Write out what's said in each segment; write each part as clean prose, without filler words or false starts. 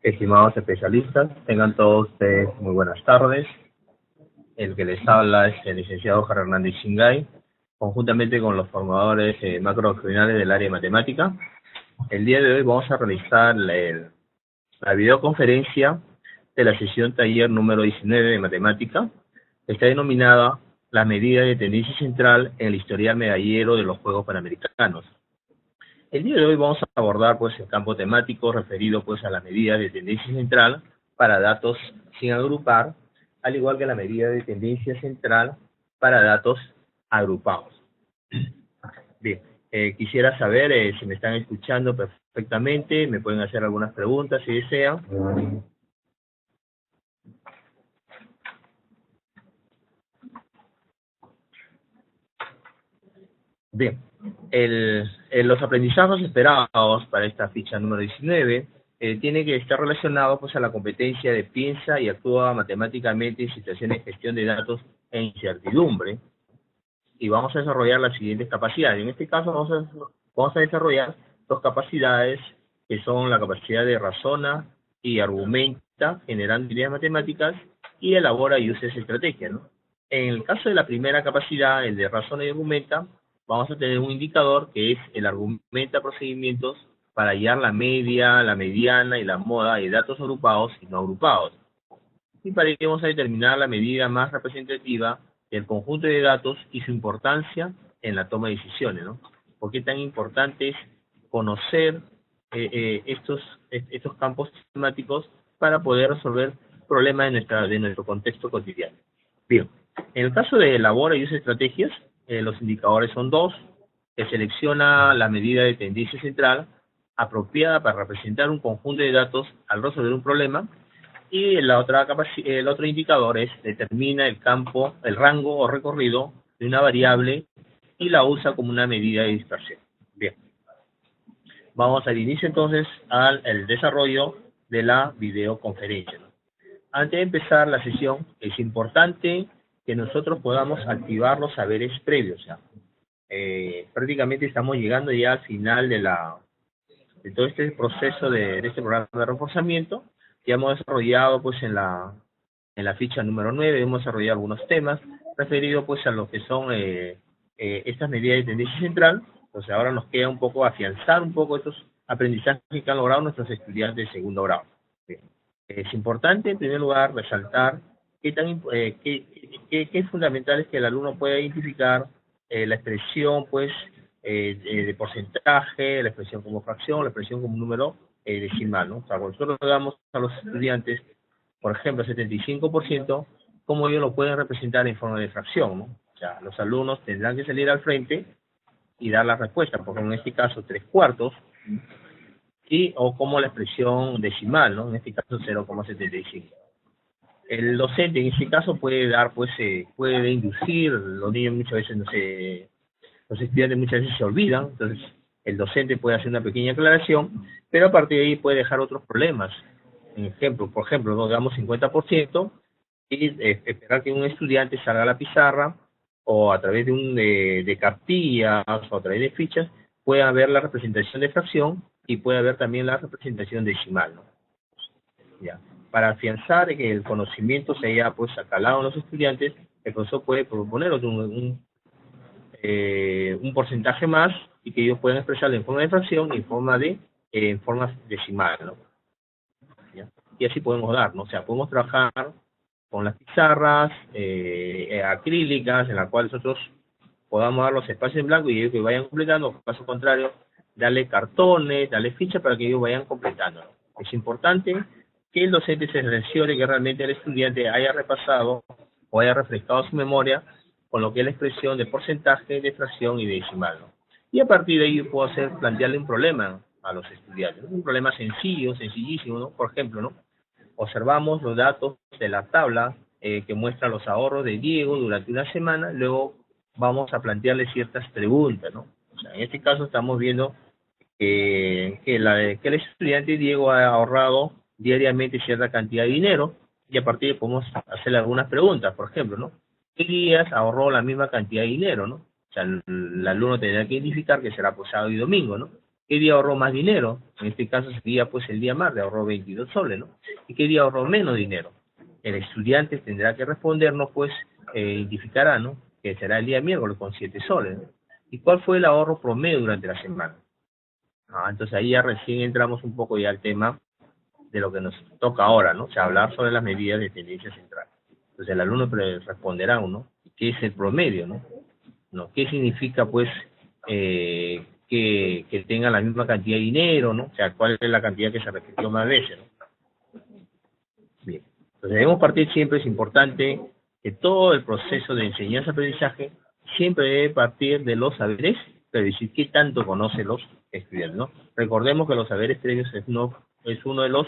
Estimados especialistas, tengan todos ustedes muy buenas tardes. El que les habla es el licenciado Oscar Hernández Chingay, conjuntamente con los formadores macrocriminales del área de matemática. El día de hoy vamos a realizar la videoconferencia de la sesión taller número 19 de matemática, que está denominada la medida de tendencia central en el historial medallero de los Juegos Panamericanos. El día de hoy vamos a abordar el campo temático referido a la medida de tendencia central para datos sin agrupar, al igual que la medida de tendencia central para datos agrupados. Bien, quisiera saber si me están escuchando perfectamente, me pueden hacer algunas preguntas si desean. Bien, los aprendizajes esperados para esta ficha número 19 tiene que estar relacionado a la competencia de piensa y actúa matemáticamente en situaciones de gestión de datos e incertidumbre. Y vamos a desarrollar las siguientes capacidades. En este caso vamos a desarrollar dos capacidades que son la capacidad de razona y argumenta generando ideas matemáticas y elabora y usa esa estrategia, ¿no? En el caso de la primera capacidad, el de razona y argumenta, vamos a tener un indicador que es el argumenta procedimientos para hallar la media, la mediana y la moda de datos agrupados y no agrupados. Y para ello vamos a determinar la medida más representativa del conjunto de datos y su importancia en la toma de decisiones, ¿no? ¿Por qué tan importante es conocer estos campos temáticos para poder resolver problemas de nuestro contexto cotidiano? Bien, en el caso de elabora y usa estrategias, los indicadores son dos, que selecciona la medida de tendencia central apropiada para representar un conjunto de datos al resolver un problema, y el otro indicador es determina el campo, el rango o recorrido de una variable y la usa como una medida de dispersión. Bien, vamos al inicio entonces al desarrollo de la videoconferencia, ¿no? Antes de empezar la sesión es importante que nosotros podamos activar los saberes previos. Prácticamente estamos llegando ya al final de todo este proceso de este programa de reforzamiento. Ya hemos desarrollado en la ficha número 9, hemos desarrollado algunos temas referidos a lo que son estas medidas de tendencia central. Entonces ahora nos queda un poco afianzar un poco estos aprendizajes que han logrado nuestros estudiantes de segundo grado. Bien. Es importante, en primer lugar, resaltar qué fundamental es que el alumno pueda identificar la expresión de porcentaje, la expresión como fracción, la expresión como número decimal, ¿no? O sea, cuando nosotros le damos a los estudiantes, por ejemplo, 75%, ¿cómo ellos lo pueden representar en forma de fracción, ¿no? O sea, los alumnos tendrán que salir al frente y dar la respuesta, porque en este caso 3/4, o como la expresión decimal, ¿no? En este caso 0,75. El docente en este caso puede dar, puede inducir, los niños muchas veces los estudiantes muchas veces se olvidan, entonces el docente puede hacer una pequeña aclaración, pero a partir de ahí puede dejar otros problemas. Por ejemplo, nos damos 50% y esperar que un estudiante salga a la pizarra o a través de cartillas o a través de fichas pueda ver la representación de fracción y puede haber también la representación decimal, ¿no? Ya. Para afianzar que el conocimiento se haya acalado en los estudiantes, el profesor puede proponer un porcentaje más y que ellos puedan expresarlo en forma de fracción y en forma decimal, ¿no? ¿Ya? Y así podemos dar, ¿no? O sea, podemos trabajar con las pizarras acrílicas en las cuales nosotros podamos dar los espacios en blanco y ellos que vayan completando, caso contrario, darle cartones, darle fichas para que ellos vayan completando, ¿no? Es importante que el docente se cerciore que realmente el estudiante haya repasado o haya refrescado su memoria con lo que es la expresión de porcentaje, de fracción y de decimal, ¿no? Y a partir de ahí yo puedo plantearle un problema a los estudiantes, un problema sencillo, sencillísimo, ¿no? Por ejemplo, ¿no? Observamos los datos de la tabla que muestra los ahorros de Diego durante una semana, luego vamos a plantearle ciertas preguntas, ¿no? O sea, en este caso estamos viendo que el estudiante Diego ha ahorrado diariamente cierta cantidad de dinero y a partir de ahí podemos hacerle algunas preguntas, por ejemplo, ¿no? ¿Qué días ahorró la misma cantidad de dinero, ¿no? O sea, el alumno tendrá que identificar que será sábado y domingo, ¿no? ¿Qué día ahorró más dinero? En este caso sería pues el día martes, ahorró 22 soles, ¿no? ¿Y qué día ahorró menos dinero? El estudiante tendrá que respondernos, pues, identificará, ¿no? Que será el día miércoles con 7 soles, ¿no? ¿Y cuál fue el ahorro promedio durante la semana? Entonces ahí ya recién entramos un poco ya al tema de lo que nos toca ahora, ¿no? O sea, hablar sobre las medidas de tendencia central. Entonces el alumno responderá, ¿no? ¿Qué es el promedio, no? ¿No? ¿Qué significa, pues, que tenga la misma cantidad de dinero, ¿no? O sea, ¿cuál es la cantidad que se repitió más veces, ¿no? Bien. Entonces debemos partir siempre, es importante que todo el proceso de enseñanza-aprendizaje siempre debe partir de los saberes, pero decir qué tanto conocen los estudiantes, ¿no? Recordemos que los saberes previos es uno de los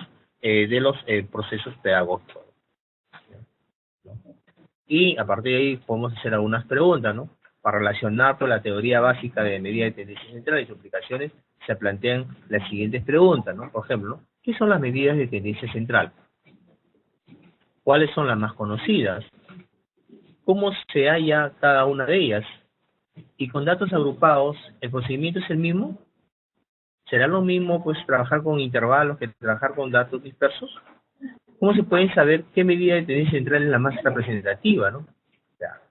procesos pedagógicos, ¿no? Y a partir de ahí podemos hacer algunas preguntas, ¿no? Para relacionar con la teoría básica de medida de tendencia central y sus aplicaciones, se plantean las siguientes preguntas, ¿no? Por ejemplo, ¿no? ¿Qué son las medidas de tendencia central? ¿Cuáles son las más conocidas? ¿Cómo se halla cada una de ellas? Y con datos agrupados, ¿el procedimiento es el mismo? ¿Será lo mismo pues trabajar con intervalos que trabajar con datos dispersos? ¿Cómo se puede saber qué medida de tendencia central es la más representativa, ¿no? O sea,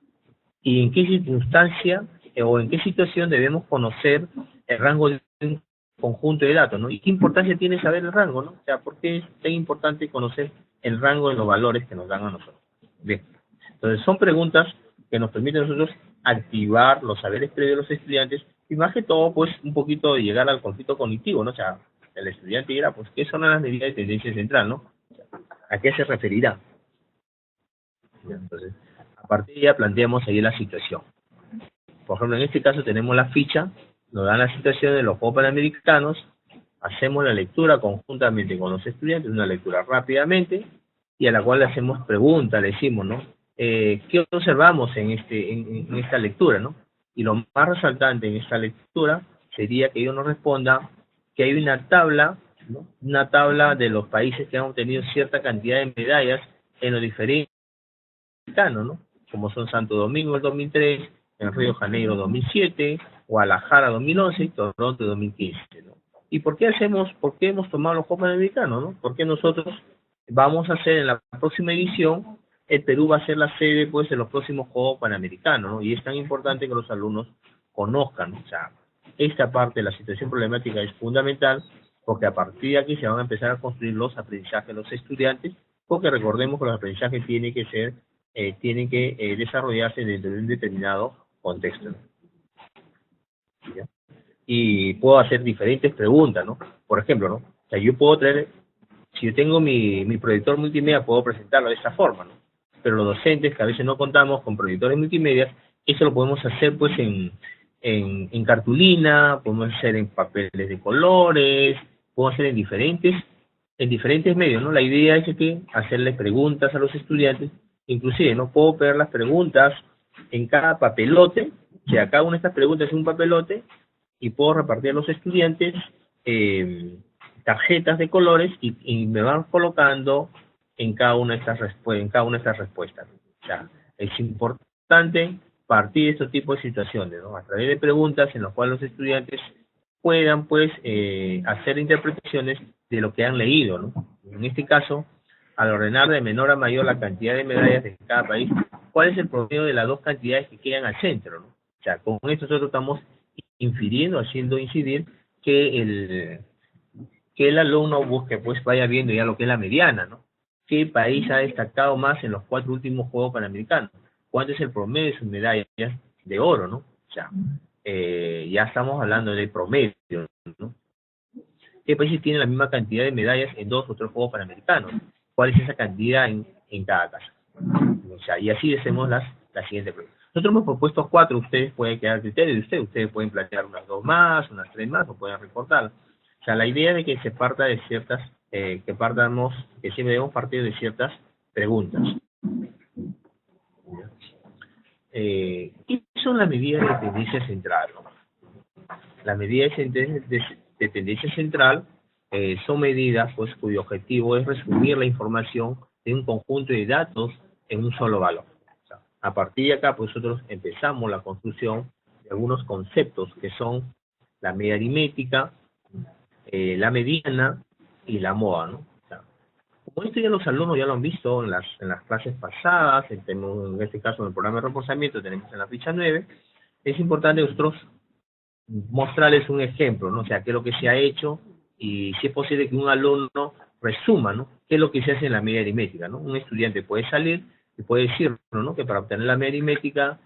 ¿y en qué circunstancia o en qué situación debemos conocer el rango de un conjunto de datos, ¿no? ¿Y qué importancia tiene saber el rango, ¿no? O sea, ¿por qué es tan importante conocer el rango de los valores que nos dan a nosotros? Bien, entonces son preguntas que nos permiten a nosotros activar los saberes previos de los estudiantes y más que todo, pues, un poquito de llegar al conflicto cognitivo, ¿no? O sea, el estudiante dirá, pues, ¿qué son las medidas de tendencia central, no? O sea, ¿a qué se referirá? Entonces, a partir de ahí planteamos ahí la situación. Por ejemplo, en este caso tenemos la ficha, nos dan la situación de los Juegos Panamericanos, hacemos la lectura conjuntamente con los estudiantes, una lectura rápidamente, y a la cual le hacemos preguntas, le decimos, ¿no? ¿Qué observamos en esta lectura, ¿no? Y lo más resaltante en esta lectura sería que ellos nos respondan que hay una tabla, ¿no? Una tabla de los países que han obtenido cierta cantidad de medallas en los diferentes mexicanos, ¿no? Como son Santo Domingo el 2003, en Río de Janeiro 2007, Guadalajara 2011 y Toronto 2015, ¿no? ¿Y por qué hemos tomado los Juegos Panamericanos, ¿no? Porque nosotros vamos a hacer en la próxima edición, el Perú va a ser la sede, pues, de los próximos Juegos Panamericanos, ¿no? Y es tan importante que los alumnos conozcan, o sea, esta parte de la situación problemática es fundamental, porque a partir de aquí se van a empezar a construir los aprendizajes de los estudiantes, porque recordemos que los aprendizajes tienen que desarrollarse dentro de un determinado contexto, ¿no? ¿Ya? Y puedo hacer diferentes preguntas, ¿no? Por ejemplo, ¿no? O sea, yo puedo traer, si yo tengo mi proyector multimedia, puedo presentarlo de esta forma, ¿no? Pero los docentes, que a veces no contamos con proyectores multimedia, eso lo podemos hacer, pues, en cartulina, podemos hacer en papeles de colores, podemos hacer en diferentes medios, ¿no? La idea es que hacerle preguntas a los estudiantes, inclusive, ¿no? Puedo pegar las preguntas en cada papelote, que a cada una de estas preguntas es un papelote, y puedo repartir a los estudiantes tarjetas de colores y me van colocando en cada una de estas respuestas. O sea, es importante partir de estos tipos de situaciones, ¿no? A través de preguntas en las cuales los estudiantes puedan, pues, hacer interpretaciones de lo que han leído, ¿no? En este caso, al ordenar de menor a mayor la cantidad de medallas de cada país, ¿cuál es el promedio de las dos cantidades que quedan al centro, ¿no? O sea, con esto nosotros estamos infiriendo, haciendo incidir que el alumno busque, pues, vaya viendo ya lo que es la mediana, ¿no? ¿Qué país ha destacado más en los 4 últimos Juegos Panamericanos? ¿Cuánto es el promedio de sus medallas de oro, ¿no? O sea, ya estamos hablando de promedio, ¿no? ¿Qué países tienen la misma cantidad de medallas en 2 o 3 Juegos Panamericanos? ¿Cuál es esa cantidad en cada caso? O sea, y así hacemos las siguientes preguntas. Nosotros hemos propuesto 4, ustedes pueden quedar criterio de ustedes pueden plantear unas 2 más, unas 3 más, o pueden recortarlas. O sea, la idea de que se parta de ciertas, que siempre debemos partir de ciertas preguntas. ¿Qué son las medidas de tendencia central? Las medidas de tendencia central son medidas, pues, cuyo objetivo es resumir la información de un conjunto de datos en un solo valor. O sea, a partir de acá, pues, nosotros empezamos la construcción de algunos conceptos que son la media aritmética, la mediana y la moda, ¿no? O sea, como esto ya los alumnos ya lo han visto en las clases pasadas, en este caso en el programa de reforzamiento tenemos en la ficha 9, es importante nosotros mostrarles un ejemplo, ¿no? O sea, qué es lo que se ha hecho y si es posible que un alumno resuma, ¿no? Qué es lo que se hace en la media aritmética, ¿no? Un estudiante puede salir y puede decirlo, ¿no? Que para obtener la media aritmética,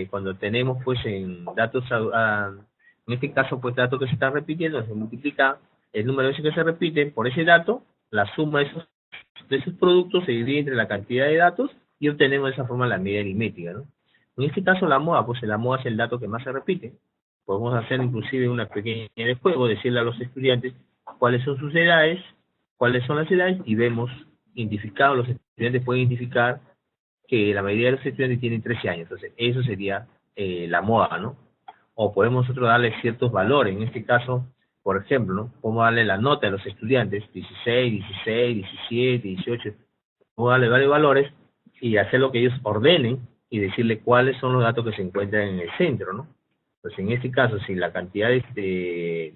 cuando tenemos, pues, en datos, en este caso, pues, datos que se están repitiendo, se multiplica el número de veces que se repiten por ese dato, la suma de esos productos se divide entre la cantidad de datos y obtenemos de esa forma la media aritmética, ¿no? En este caso, la moda, pues, la moda es el dato que más se repite. Podemos hacer inclusive una pequeña de juego, decirle a los estudiantes cuáles son sus edades, cuáles son las edades, y vemos identificados, los estudiantes pueden identificar que la mayoría de los estudiantes tienen 13 años, entonces eso sería la moda, ¿no? O podemos nosotros darle ciertos valores, en este caso, por ejemplo, ¿no? Podemos darle la nota a los estudiantes, 16, 16, 17, 18, podemos darle varios valores y hacer lo que ellos ordenen y decirle cuáles son los datos que se encuentran en el centro, ¿no? Pues en este caso, si la cantidad de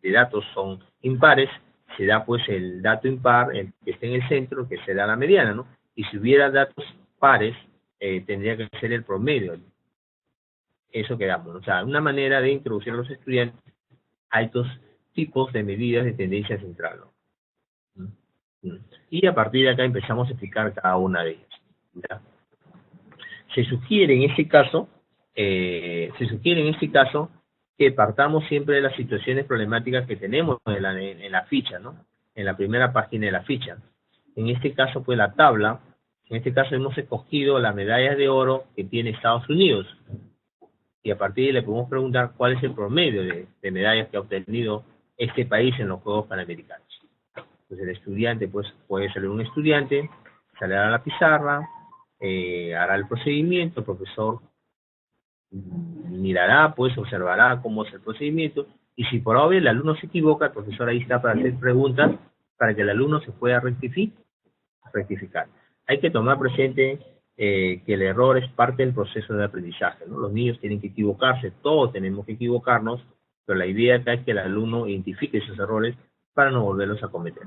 datos son impares, se da pues el dato impar, el que esté en el centro, que se da la mediana, ¿no? Y si hubiera datos pares, tendría que ser el promedio. Eso quedamos, ¿no? O sea, una manera de introducir a los estudiantes a estos tipos de medidas de tendencia central, ¿no? Y a partir de acá empezamos a explicar cada una de ellas, ¿ya? Se sugiere en este caso que partamos siempre de las situaciones problemáticas que tenemos en la ficha, ¿no? En la primera página de la ficha. En este caso, pues la tabla, en este caso hemos escogido las medallas de oro que tiene Estados Unidos. Y a partir de ahí le podemos preguntar cuál es el promedio de medallas que ha obtenido este país en los Juegos Panamericanos. Entonces el estudiante, pues puede ser un estudiante, saldrá a la pizarra, hará el procedimiento, el profesor mirará, pues observará cómo es el procedimiento, y si por obvio el alumno se equivoca, el profesor ahí está para hacer preguntas para que el alumno se pueda rectificar. Hay que tomar presente que el error es parte del proceso de aprendizaje, ¿no? Los niños tienen que equivocarse, todos tenemos que equivocarnos, pero la idea acá es que el alumno identifique esos errores para no volverlos a cometer.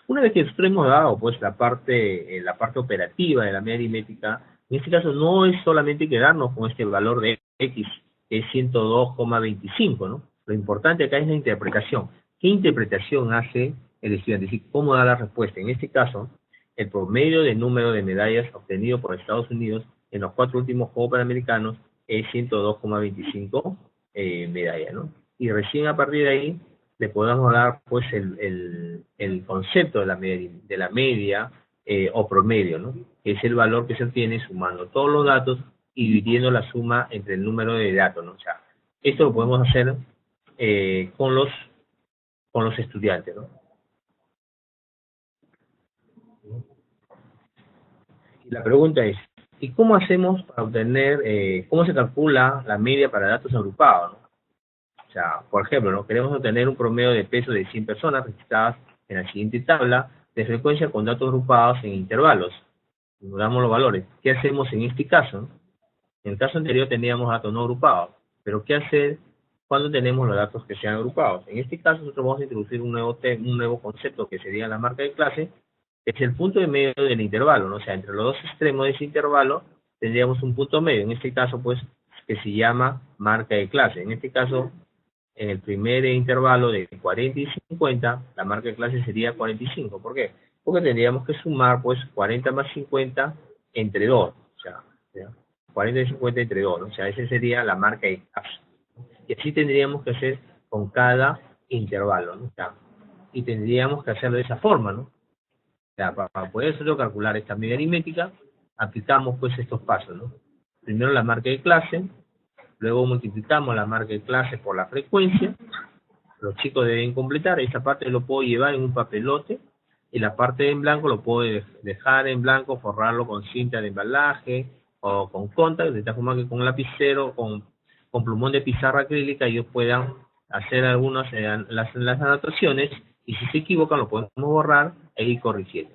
Una vez que nosotros hemos dado pues la parte operativa de la media aritmética, en este caso no es solamente quedarnos con este valor de X, que es 102,25, ¿no? Lo importante acá es la interpretación. ¿Qué interpretación hace el estudiante? Es decir, ¿cómo da la respuesta? En este caso, el promedio de número de medallas obtenido por Estados Unidos en los 4 últimos Juegos Panamericanos es 102,25 medallas, ¿no? Y recién a partir de ahí le podemos dar pues el concepto de la media o promedio, ¿no? Que es el valor que se obtiene sumando todos los datos y dividiendo la suma entre el número de datos, ¿no? O sea, esto lo podemos hacer con los estudiantes, ¿no? Y la pregunta es, ¿y cómo hacemos para obtener, cómo se calcula la media para datos agrupados, ¿no? O sea, por ejemplo, ¿no? Queremos obtener un promedio de peso de 100 personas registradas en la siguiente tabla de frecuencia con datos agrupados en intervalos. Nos damos los valores. ¿Qué hacemos en este caso, ¿no? En el caso anterior teníamos datos no agrupados, pero ¿qué hacer cuando tenemos los datos que sean agrupados? En este caso nosotros vamos a introducir un nuevo concepto que sería la marca de clase, que es el punto de medio del intervalo, ¿no? O sea, entre los dos extremos de ese intervalo tendríamos un punto medio, en este caso pues que se llama marca de clase. En este caso, en el primer intervalo de 40 y 50, la marca de clase sería 45. ¿Por qué? Porque tendríamos que sumar pues 40 más 50 entre 2, o sea, 40 y 50 entre 2, ¿no? O sea, esa sería la marca de clase. Y así tendríamos que hacer con cada intervalo, ¿no? O sea, y tendríamos que hacerlo de esa forma, ¿no? O sea, para poder solo calcular esta media aritmética, aplicamos pues estos pasos, ¿no? Primero la marca de clase, luego multiplicamos la marca de clase por la frecuencia, los chicos deben completar, esta parte lo puedo llevar en un papelote, y la parte en blanco lo puedo dejar en blanco, forrarlo con cinta de embalaje, o con contact, de tal forma que con lapicero, con plumón de pizarra acrílica, ellos puedan hacer algunas las anotaciones, y si se equivocan lo podemos borrar e ir corrigiendo.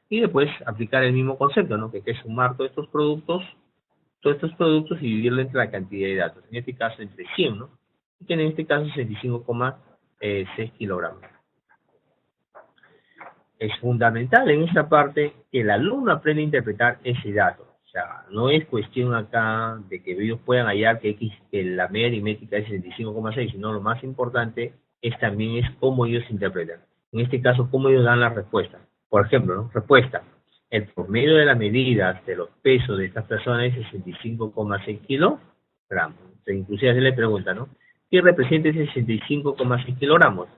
Y después aplicar el mismo concepto, ¿no? Que es sumar todos estos productos y dividirlo entre la cantidad de datos. En este caso entre 100, ¿no? Y que en este caso 65,25. 6 kilogramos. Es fundamental en esta parte que el alumno aprenda a interpretar ese dato. O sea, no es cuestión acá de que ellos puedan hallar que la media aritmética es 65,6, sino lo más importante también es cómo ellos interpretan. En este caso, cómo ellos dan la respuesta. Por ejemplo, ¿no? Respuesta. El promedio de las medidas de los pesos de estas personas es 65,6 kilogramos. Entonces, inclusive se le pregunta, ¿no? ¿Qué representa ese 65,6 kilogramos?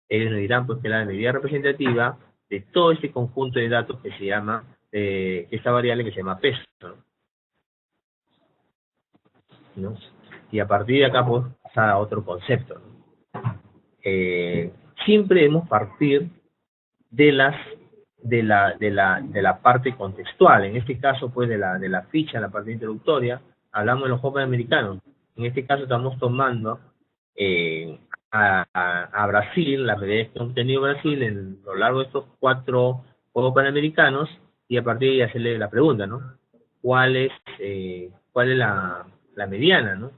Ellos nos dirán pues que la medida representativa de todo este conjunto de datos que se llama, esta variable que se llama peso, ¿no? Y a partir de acá pues pasar a otro concepto, ¿no? Siempre debemos partir de la parte contextual. En este caso pues de la ficha, la parte introductoria, hablamos de los Juegos Panamericanos. En este caso estamos tomando a Brasil, las medallas que ha obtenido Brasil en lo largo de estos 4 Juegos Panamericanos, y a partir de ahí hacerle la pregunta, ¿no? ¿Cuál es la mediana, ¿no?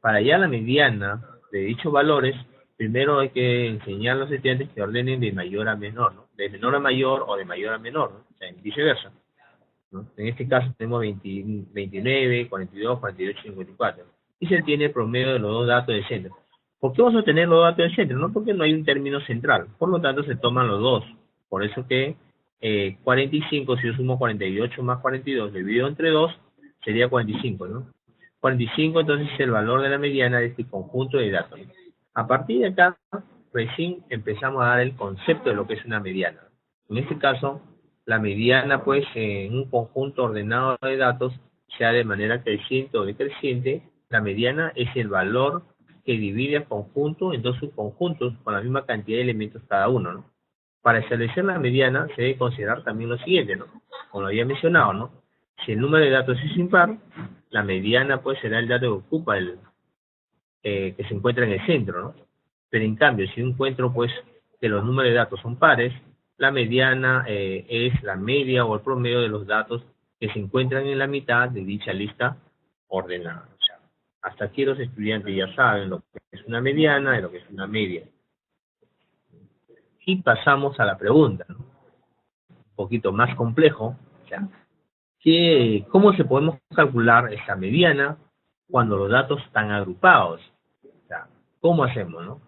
Para hallar la mediana de dichos valores, primero hay que enseñar a los estudiantes que ordenen de mayor a menor, ¿no? De menor a mayor o de mayor a menor, ¿no? O sea, viceversa, ¿no? En este caso tenemos 29, 42, 48 y 54. Y se tiene el promedio de los dos datos del centro. ¿Por qué vamos a tener los datos del centro? No porque no hay un término central. Por lo tanto, se toman los dos. Por eso que 45, si yo sumo 48 más 42 dividido entre 2, sería 45, ¿no? 45 entonces es el valor de la mediana de este conjunto de datos. A partir de acá, recién empezamos a dar el concepto de lo que es una mediana. En este caso, la mediana, pues, en un conjunto ordenado de datos, sea de manera creciente o decreciente, la mediana es el valor que divide al conjunto en dos subconjuntos con la misma cantidad de elementos cada uno, ¿no? Para establecer la mediana se debe considerar también lo siguiente, ¿no? Como lo había mencionado, ¿no? Si el número de datos es impar, la mediana pues será el dato que ocupa que se encuentra en el centro, ¿no? Pero en cambio, si yo encuentro pues que los números de datos son pares, la mediana es la media o el promedio de los datos que se encuentran en la mitad de dicha lista ordenada. O sea, hasta aquí los estudiantes ya saben lo que es una mediana y lo que es una media. Y pasamos a la pregunta, ¿no? Un poquito más complejo, o sea, ¿cómo se podemos calcular esta mediana cuando los datos están agrupados? O sea, ¿cómo hacemos, no?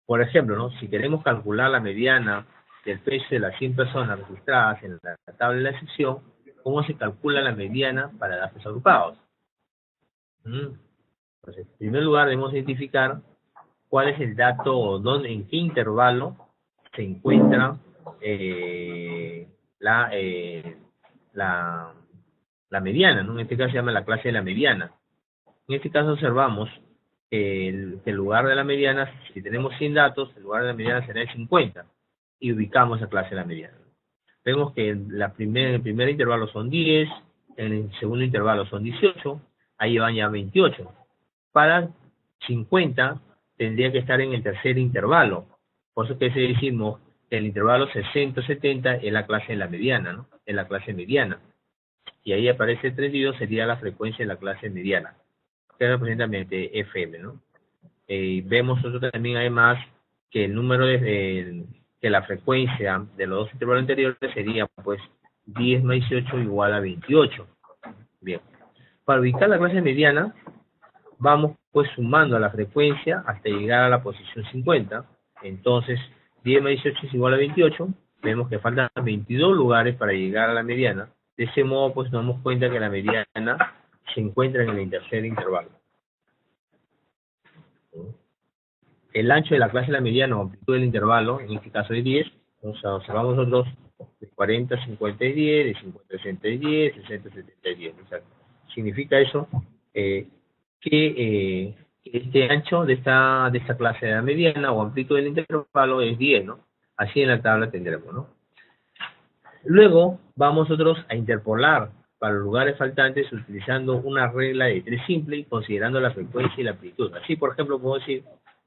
Por ejemplo, ¿no? Si queremos calcular la mediana del peso de las 100 personas registradas en la tabla de la sección, ¿cómo se calcula la mediana para datos agrupados? Pues en primer lugar debemos identificar cuál es el dato o en qué intervalo se encuentra la mediana, ¿no? En este caso se llama la clase de la mediana. En este caso observamos que el lugar de la mediana, si tenemos 100 datos, el lugar de la mediana será el 50, y ubicamos la clase de la mediana. Vemos que en el primer intervalo son 10, en el segundo intervalo son 18, ahí van ya 28. Para 50 tendría que estar en el tercer intervalo. Por eso que decimos que el intervalo 60-70 es la clase de la mediana, ¿no? Es la clase mediana. Y ahí aparece 32, sería la frecuencia de la clase mediana, que representa mediante FM, ¿no? Vemos nosotros también además que el número que la frecuencia de los dos intervalos anteriores sería pues 10 más 18 igual a 28. Bien. Para ubicar la clase mediana, vamos pues sumando a la frecuencia hasta llegar a la posición 50. Entonces, 10 más 18 es igual a 28. Vemos que faltan 22 lugares para llegar a la mediana. De ese modo, pues nos damos cuenta que la mediana se encuentra en el tercer intervalo. El ancho de la clase de la mediana o amplitud del intervalo, en este caso es 10. Entonces, observamos nosotros de 40 a 50 es 10, de 50 a 60 es 10, de 60 a 70 es 10. O sea, significa eso que este ancho de esta clase de la mediana o amplitud del intervalo es 10, ¿no? Así en la tabla tendremos, ¿no? Luego vamos nosotros a interpolar para los lugares faltantes utilizando una regla de 3 simple y considerando la frecuencia y la amplitud. Así, por ejemplo, puedo decir,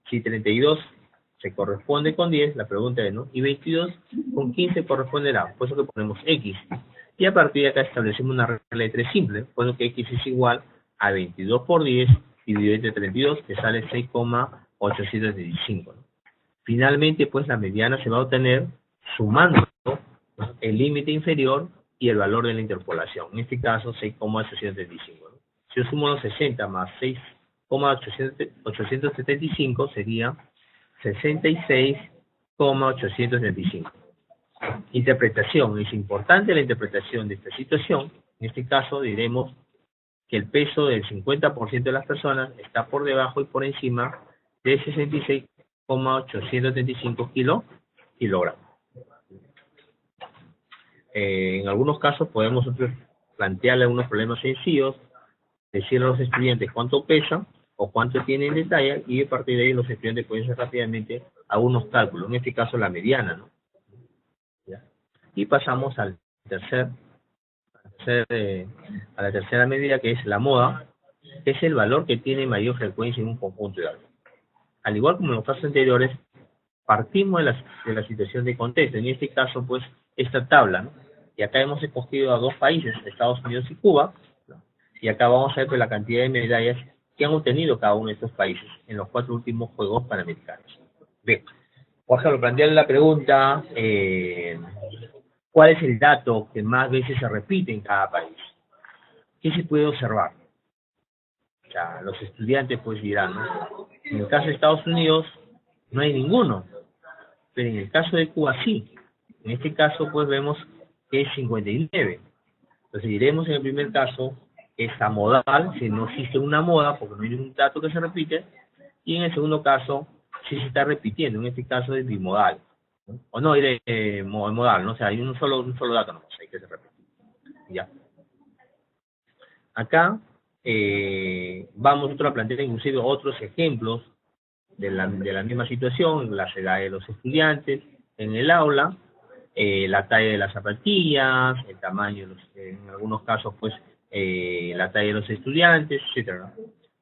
si 32 se corresponde con 10, la pregunta es, ¿no? Y 22 con 15 corresponderá, por eso que ponemos X. Y a partir de acá establecemos una regla de 3 simple, por eso que X es igual a 22 por 10 dividido entre 32, que sale 6,825, ¿no? Finalmente, pues la mediana se va a obtener sumando, ¿no?, el límite inferior y el valor de la interpolación. En este caso, 6,875. ¿no? Si yo sumo los 60 más 6,875 sería 66,875. Interpretación. Es importante la interpretación de esta situación. En este caso diremos que el peso del 50% de las personas está por debajo y por encima de 66,875 kilogramos. En algunos casos podemos nosotros plantearle algunos problemas sencillos, decirle a los estudiantes cuánto pesa o cuánto tienen de talla, y a partir de ahí los estudiantes pueden hacer rápidamente algunos cálculos, en este caso la mediana, ¿no? ¿Ya? Y pasamos a la tercera medida, que es la moda, que es el valor que tiene mayor frecuencia en un conjunto de datos. Al igual como en los casos anteriores, partimos de la situación de contexto. En este caso, pues, esta tabla, ¿no? Y acá hemos escogido a dos países, Estados Unidos y Cuba, ¿no? Y acá vamos a ver pues, la cantidad de medallas que han obtenido cada uno de estos países en los 4 últimos Juegos Panamericanos. Bien, por ejemplo, plantearle la pregunta, ¿cuál es el dato que más veces se repite en cada país? ¿Qué se puede observar? O sea, los estudiantes pues dirán, ¿no? En el caso de Estados Unidos no hay ninguno, pero en el caso de Cuba sí. En este caso pues vemos que es 59. Entonces diremos en el primer caso es amodal, si no existe una moda porque no hay ningún dato que se repite, y en el segundo caso sí se está repitiendo, en este caso es bimodal, ¿no? O no, diré modal, ¿no? O sea, hay un solo dato, no sé, que se repite. Ya. Acá vamos nosotros a plantear inclusive otros ejemplos de la misma situación, las edades de los estudiantes en el aula, la talla de las zapatillas, el tamaño, en algunos casos, pues, la talla de los estudiantes, etcétera.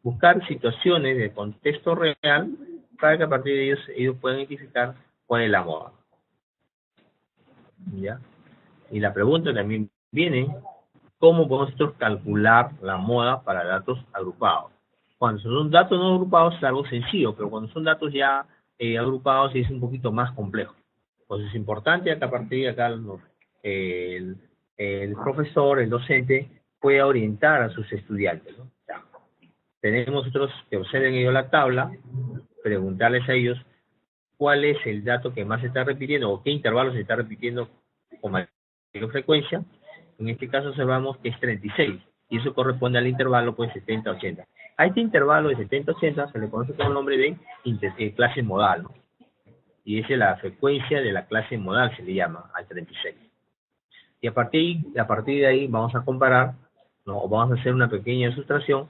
Buscar situaciones de contexto real para que a partir de ellos puedan identificar cuál es la moda. ¿Ya? Y la pregunta también viene, ¿cómo podemos nosotros calcular la moda para datos agrupados? Cuando son datos no agrupados es algo sencillo, pero cuando son datos ya agrupados es un poquito más complejo. Pues es importante que a partir de acá el profesor, el docente, pueda orientar a sus estudiantes, ¿no? Ya. Tenemos nosotros que observen ellos la tabla, preguntarles a ellos cuál es el dato que más se está repitiendo o qué intervalo se está repitiendo con mayor frecuencia. En este caso observamos que es 36, y eso corresponde al intervalo pues 70-80. A este intervalo de 70-80 se le conoce con el nombre de clase modal, ¿no? Y esa es la frecuencia de la clase modal, se le llama, al 36. Y a partir de ahí vamos a comparar, ¿no? O vamos a hacer una pequeña sustracción,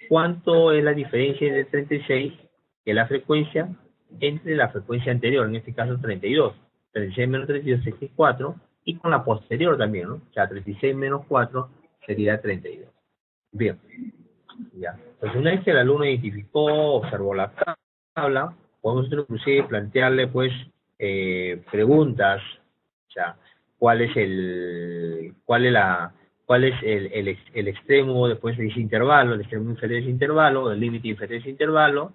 cuánto es la diferencia entre 36, que es la frecuencia, entre la frecuencia anterior, en este caso 32. 36 menos 32 es 64, y con la posterior también, ¿no? O sea, 36 menos 4 sería 32. Bien, ya. Entonces, una vez que el alumno identificó, observó la tabla, podemos inclusive plantearle, pues, preguntas, o sea, cuál es el extremo después de ese intervalo, el extremo inferior de ese intervalo, el límite inferior de ese intervalo,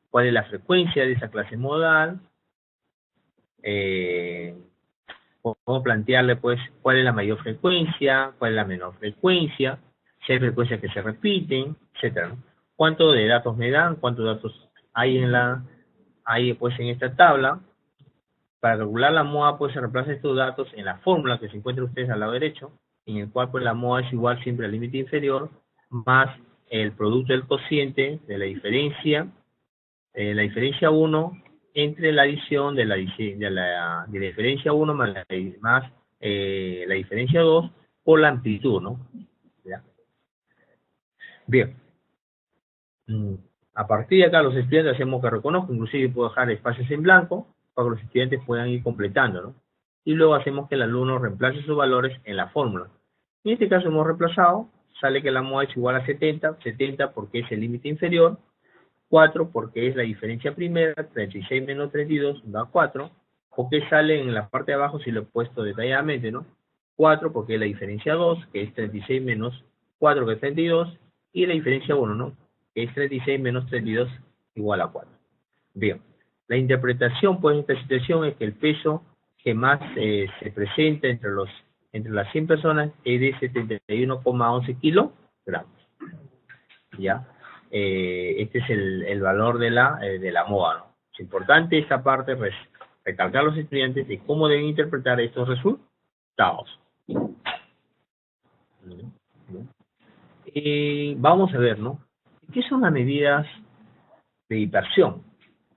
cuál es la frecuencia de esa clase modal, podemos plantearle pues cuál es la mayor frecuencia, cuál es la menor frecuencia, si hay frecuencias que se repiten, etcétera, ¿no? ¿Cuánto de datos me dan? ¿Cuántos datos hay pues en esta tabla? Para calcular la moda pues se reemplazan estos datos en la fórmula que se encuentra ustedes al lado derecho, en el cual pues la moda es igual siempre al límite inferior más el producto del cociente de la diferencia 1 entre la adición de la diferencia 1 más la diferencia 2 por la amplitud, ¿no? ¿Ya? Bien. A partir de acá los estudiantes hacemos que reconozcan, inclusive puedo dejar espacios en blanco para que los estudiantes puedan ir completando, ¿no? Y luego hacemos que el alumno reemplace sus valores en la fórmula. En este caso hemos reemplazado, sale que la moda es igual a 70 porque es el límite inferior, 4 porque es la diferencia primera, 36 menos 32 da 4, porque sale en la parte de abajo si lo he puesto detalladamente, ¿no? 4 porque es la diferencia 2, que es 36 menos 4 que es 32, y la diferencia 1, ¿no? Que es 36 menos 32 igual a 4. Bien, La interpretación, pues, de esta situación es que el peso que más se presenta entre las 100 personas es de 71,11 kilogramos. ¿Ya? Este es el valor de la MOA, ¿no? Es importante esta parte, recalcar a los estudiantes de cómo deben interpretar estos resultados. Vamos a ver, ¿no? ¿Qué son las medidas de dispersión?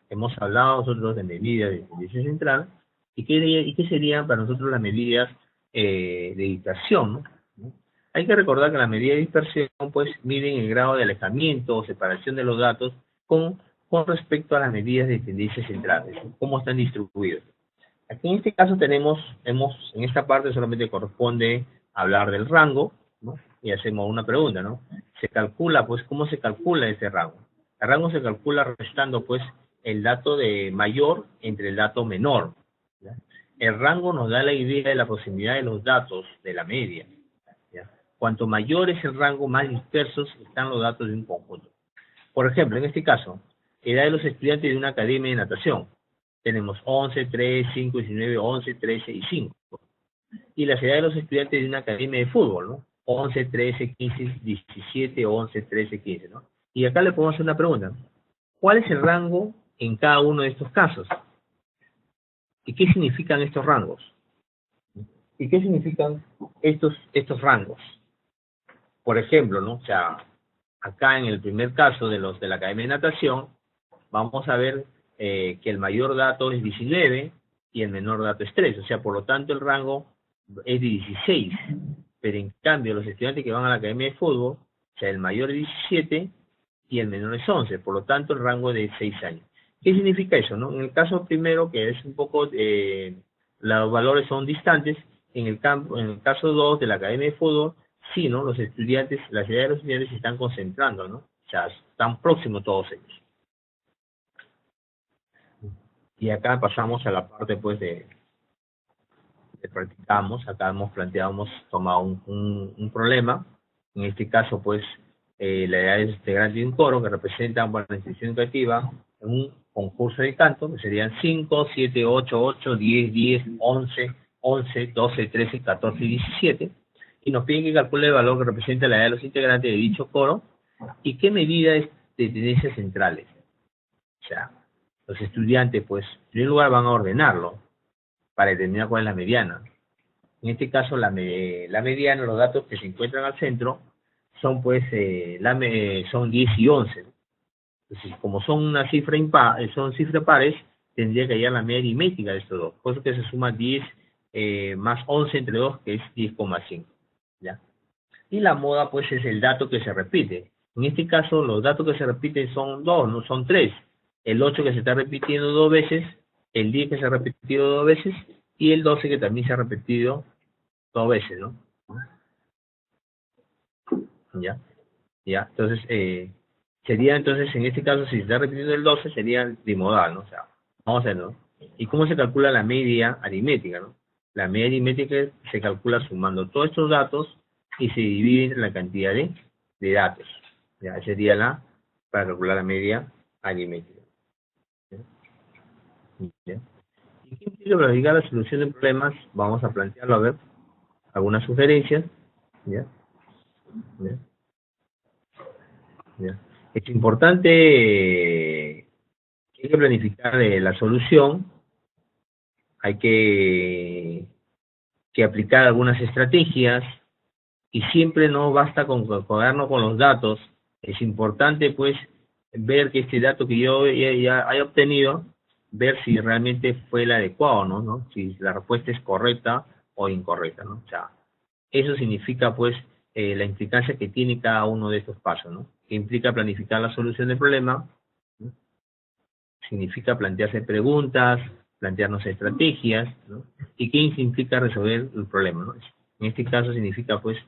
Hemos hablado nosotros de medidas de tendencia central, ¿y qué serían para nosotros las medidas de dispersión, ¿no? Hay que recordar que las medidas de dispersión pues miden el grado de alejamiento o separación de los datos con respecto a las medidas de tendencia centrales, cómo están distribuidos. Aquí en este caso en esta parte solamente corresponde hablar del rango, ¿no? Y hacemos una pregunta, ¿no? Se calcula, pues, ¿cómo se calcula ese rango? El rango se calcula restando, pues, el dato de mayor entre el dato menor, ¿ya? El rango nos da la idea de la proximidad de los datos de la media, ¿ya? Cuanto mayor es el rango, más dispersos están los datos de un conjunto. Por ejemplo, en este caso, edad de los estudiantes de una academia de natación. Tenemos 11, 3, 5, 19, 11, 13 y 5. Y las edades de los estudiantes de una academia de fútbol, ¿no? 11, 13, 15, 17, 11, 13, 15, ¿no? Y acá le podemos hacer una pregunta. ¿Cuál es el rango en cada uno de estos casos? ¿Y qué significan estos rangos? ¿Y qué significan estos rangos? Por ejemplo, ¿no? O sea, acá en el primer caso de los de la academia de natación, vamos a ver que el mayor dato es 19 y el menor dato es 3. O sea, por lo tanto, el rango es de 16. Pero en cambio, los estudiantes que van a la academia de fútbol, o sea, el mayor es 17 y el menor es 11. Por lo tanto, el rango es de 6 años. ¿Qué significa eso, no? En el caso primero, que es un poco, los valores son distantes. En el caso 2 de la academia de fútbol, sí, ¿no? Los estudiantes, las edades de los estudiantes se están concentrando, ¿no? O sea, están próximos todos ellos. Y acá pasamos a la parte, pues, de practicamos. Acá hemos tomado un problema. En este caso, pues, la edad es integrante de un coro que representa para la institución educativa en un concurso de canto, que serían 5, 7, 8, 8, 10, 10, 11, 11, 12, 13, 14 y 17. Y nos piden que calcule el valor que representa la edad de los integrantes de dicho coro y qué medida es de tendencias centrales. O sea, los estudiantes, pues, en primer lugar van a ordenarlo para determinar cuál es la mediana. En este caso, la mediana, los datos que se encuentran al centro, son pues, son 10 y 11. Entonces, como son una cifra son cifras pares, tendría que hallar la media aritmética de estos dos. Por eso que se suma 10 más 11 entre 2, que es 10,5. ¿Ya? Y la moda, pues, es el dato que se repite. En este caso, los datos que se repiten son dos, no son tres. El 8 que se está repitiendo dos veces, el 10 que se ha repetido dos veces, y el 12 que también se ha repetido dos veces, ¿no? ¿Ya? ¿Ya? Entonces, sería entonces, en este caso, si se está repitiendo el 12, sería dimodal, ¿no? O sea, vamos a verlo, ¿no? ¿Y cómo se calcula la media aritmética, no? La media aritmética se calcula sumando todos estos datos y se divide entre la cantidad de datos. Ya sería para calcular la media aritmética. ¿Ya? ¿Ya? ¿Y qué implica planificar la solución de problemas? Vamos a plantearlo, a ver, algunas sugerencias. ¿Ya? ¿Ya? ¿Ya? Es importante hay que planificar la solución, hay que aplicar algunas estrategias y siempre no basta con quedarnos con los datos. Es importante, pues, ver que este dato que yo ya haya obtenido, ver si realmente fue el adecuado, ¿no? Si la respuesta es correcta o incorrecta, ¿no? O sea, eso significa, pues, la implicancia que tiene cada uno de estos pasos, ¿no? Que implica planificar la solución del problema, ¿no? Significa plantearse preguntas, plantearnos estrategias, ¿no? ¿Y qué implica resolver el problema, ¿no? En este caso significa, pues,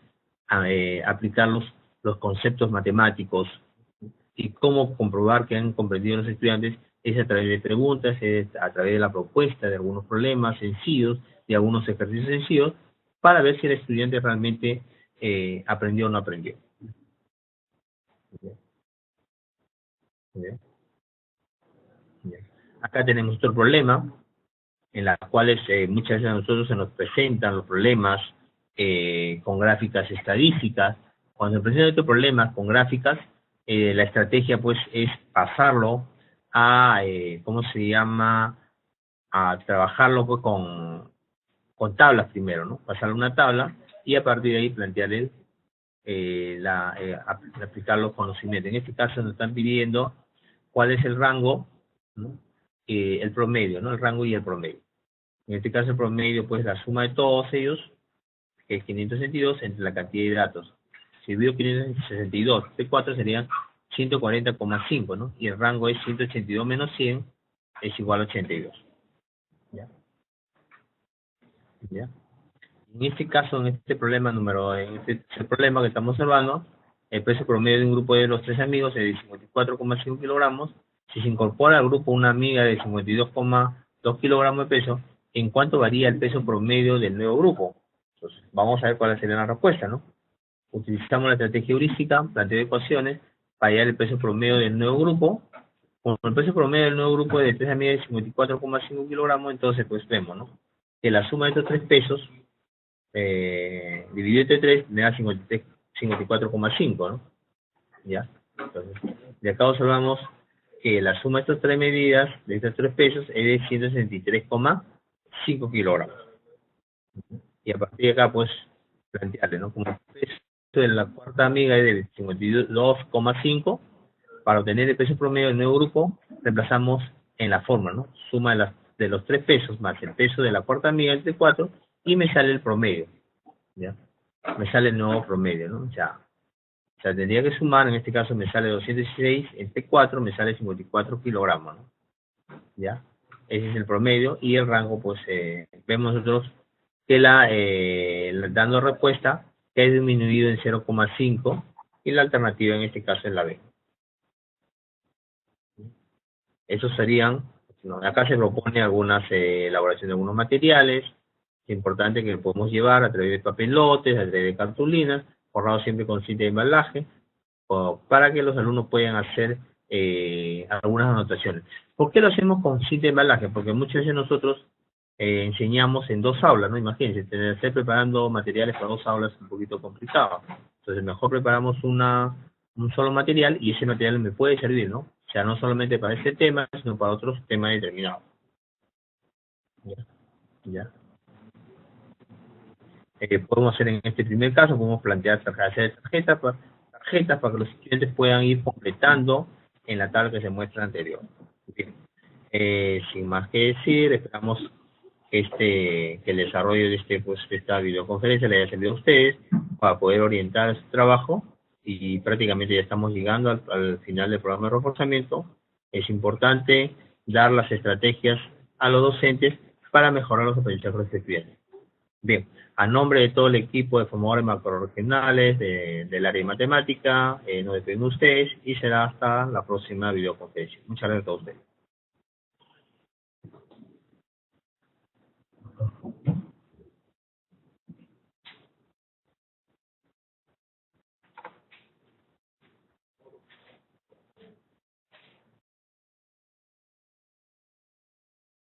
aplicar los conceptos matemáticos y cómo comprobar que han comprendido los estudiantes es a través de preguntas, es a través de la propuesta de algunos problemas sencillos, de algunos ejercicios sencillos, para ver si el estudiante realmente aprendió o no aprendió. ¿Ya? ¿Ya? ¿Ya? Acá tenemos otro problema, en las cuales muchas veces a nosotros se nos presentan los problemas con gráficas estadísticas. Cuando se presentan estos problemas con gráficas, la estrategia pues es pasarlo a, ¿cómo se llama?, a trabajarlo pues con tablas primero, ¿no? Pasarle una tabla y a partir de ahí plantear aplicar los conocimientos. En este caso nos están pidiendo cuál es el rango, ¿no? El promedio, ¿no? El rango y el promedio. En este caso el promedio, pues la suma de todos ellos, que es 562, entre la cantidad de datos. Si divido 562 entre 4 serían 140,5, ¿no? Y el rango es 182 menos 100 es igual a 82. ¿Ya? ¿Ya? En este caso, en este problema el problema que estamos observando, el peso promedio de un grupo de los 3 amigos es de 54,5 kilogramos. Si se incorpora al grupo una amiga de 52,2 kilogramos de peso, ¿en cuánto varía el peso promedio del nuevo grupo? Entonces, vamos a ver cuál sería la respuesta, ¿no? Utilizamos la estrategia heurística, planteo de ecuaciones, para hallar el peso promedio del nuevo grupo. Con el peso promedio del nuevo grupo de 3 amigas de 54,5 kilogramos, entonces pues vemos, ¿no?, que la suma de estos 3 pesos dividido entre 3 me da 54,5, ¿no? ¿Ya? Entonces, de acá observamos que la suma de estas 3 medidas, de estos 3 pesos, es de 163,5 kilogramos. Y a partir de acá, pues, plantearle, ¿no?, como el peso de la cuarta amiga es de 52,5, para obtener el peso promedio del nuevo grupo, reemplazamos en la fórmula, ¿no?, suma de los 3 pesos más el peso de la cuarta amiga entre 4, y me sale el promedio, ¿ya? Me sale el nuevo promedio, ¿no? O sea, tendría que sumar, en este caso me sale 216 entre 4, me sale 54 kilogramos, ¿no? ¿Ya? Ese es el promedio, y el rango, pues, vemos nosotros que dando respuesta, que es disminuido en 0,5, y la alternativa en este caso es la B. Esos serían, ¿no? Acá se propone elaboración de algunos materiales. Es importante que lo podemos llevar a través de papelotes, a través de cartulinas, forrado siempre con cinta de embalaje, para que los alumnos puedan hacer algunas anotaciones. ¿Por qué lo hacemos con cinta de embalaje? Porque muchas veces nosotros enseñamos en 2 aulas, ¿no? Imagínense, estar preparando materiales para 2 aulas es un poquito complicado. Entonces mejor preparamos un solo material, y ese material me puede servir, ¿no? O sea, no solamente para este tema, sino para otros temas determinados. ¿Ya? Podemos hacer en este primer caso, podemos plantear tarjetas para que los estudiantes puedan ir completando en la tabla que se muestra anterior. Bien. Sin más que decir, esperamos que el desarrollo de esta videoconferencia le haya servido a ustedes para poder orientar su trabajo, y prácticamente ya estamos llegando al final del programa de reforzamiento. Es importante dar las estrategias a los docentes para mejorar los aprendizajes de los estudiantes. Bien, a nombre de todo el equipo de formadores macroregionales del área de matemática, nos despedimos de ustedes y será hasta la próxima videoconferencia. Muchas gracias a todos ustedes.